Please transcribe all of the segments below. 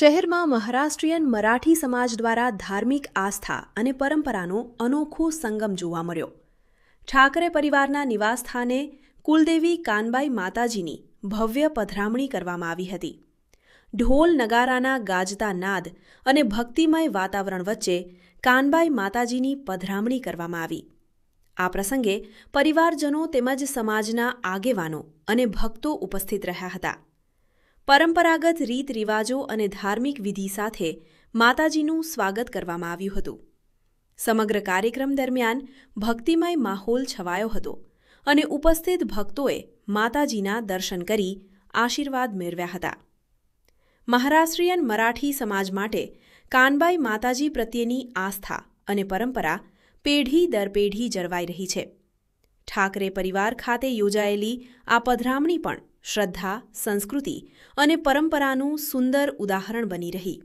શહેરમાં મહારાષ્ટ્રીયન મરાઠી સમાજ દ્વારા ધાર્મિક આસ્થા અને પરંપરાનો અનોખો સંગમ જોવા મળ્યો. ઠાકરે પરિવારના નિવાસસ્થાને કુલદેવી કાનબાઈ માતાજીની ભવ્ય પધરામણી કરવામાં આવી હતી. ઢોલ નગારાના ગાજતા નાદ અને ભક્તિમય વાતાવરણ વચ્ચે કાનબાઈ માતાજીની પધરામણી કરવામાં આવી. આ પ્રસંગે પરિવારજનો તેમજ સમાજના આગેવાનો અને ભક્તો ઉપસ્થિત રહ્યા હતા. પરંપરાગત રીત રિવાજો અને ધાર્મિક વિધિ સાથે માતાજીનું સ્વાગત કરવામાં આવ્યું હતું. સમગ્ર કાર્યક્રમ દરમિયાન ભક્તિમય માહોલ છવાયો હતો અને ઉપસ્થિત ભક્તોએ માતાજીના દર્શન કરી આશીર્વાદ મેળવ્યા હતા. મહારાષ્ટ્રીયન મરાઠી સમાજ માટે કાનબાઈ માતાજી પ્રત્યેની આસ્થા અને પરંપરા પેઢી દર પેઢી જળવાઈ રહી છે. ઠાકરે પરિવાર ખાતે યોજાયેલી આ પધરામણી પણ શ્રદ્ધા, સંસ્કૃતિ અને પરંપરાનું સુંદર ઉદાહરણ બની રહી.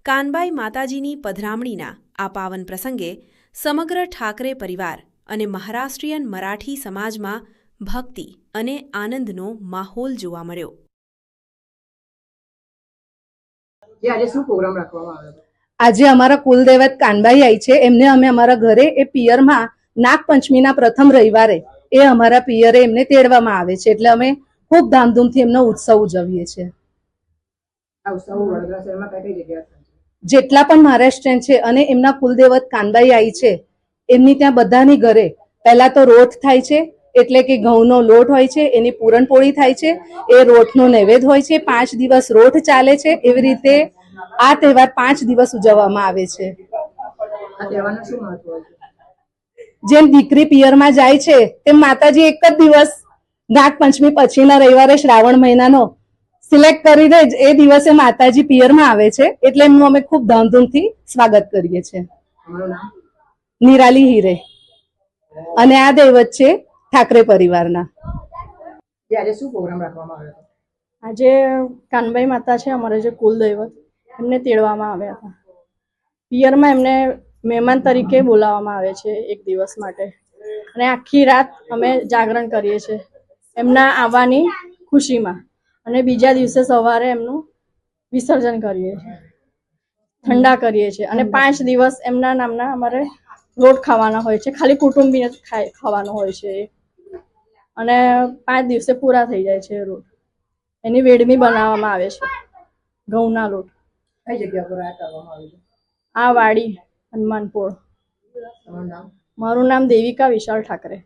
કાનબાઈ માતાજીની પધરામણીના આ પાવન પ્રસંગે સમગ્ર ઠાકરે પરિવાર અને મહારાષ્ટ્રીયન મરાઠી સમાજમાં ભક્તિ અને આનંદનો માહોલ જોવા મળ્યો. આજે અમારા કુલદેવત કાનબાઈ આવી છે. એમને અમે અમારા ઘરે એ પિયરમાં નાગપંચમીના પ્રથમ રવિવારે એ અમારા પિયરે એમને તેડવામાં આવે છે. એટલે અમે ખૂબ ધામધૂમથી એમનો ઉત્સવ ઉજવીએ છીએ. જેટલા પણ મહારાષ્ટ્રીયન છે અને એમના કુલદેવત કાનબાઈ આવી છે એમની ત્યાં બધાની ઘરે પહેલા તો રોઠ થાય છે, એટલે કે ઘઉંનો લોટ હોય છે, એની પૂરણપોળી થાય છે, એ રોઠનો નૈવેદ્ય હોય છે. 5 દિવસ રોઠ ચાલે છે. એવી રીતે આ તહેવાર 5 દિવસ ઉજવવામાં આવે છે. જેમ દીકરી પિયરમાં જાય છે તેમ માતાજી એક જ દિવસ નાગપંચમી પછીના રવિવારે શ્રાવણ મહિનાનો સિલેક્ટ કરીને જ એ દિવસે માતાજી પિયરમાં આવે છે. એટલે એમનું અમે ખૂબ ધામધૂમથી સ્વાગત કરીએ છીએ. નિરાલી હિરે અને આ દૈવત છે ઠાકરે પરિવારના. આજે કાનબાઈ માતા છે અમારે જે કુલ દૈવત, એમને તેડવામાં આવ્યા હતા. પિયરમાં એમને મહેમાન તરીકે બોલાવવામાં આવે છે એક દિવસ માટે, અને આખી રાત અમે જાગરણ કરીએ છીએ એમના આવવાની ખુશીમાં, અને બીજા દિવસે સવારે એમનું વિસર્જન કરીએ છીએ, ઠંડા કરીએ છીએ. અને 5 દિવસ એમના નામના અમારે રોટ ખાવાના હોય છે, ખાલી કુટુંબી ખાવાનો હોય છે. અને 5 દિવસે પૂરા થઈ જાય છે રોટ. એની વેડમી બનાવવામાં આવે છે ઘઉંના લોટ. કઈ જગ્યા પર આ કરવામાં આવે છે? આ વાડી હનુમાનપોળ. મારું નામ દેવિકા વિશાલ ઠાકરે.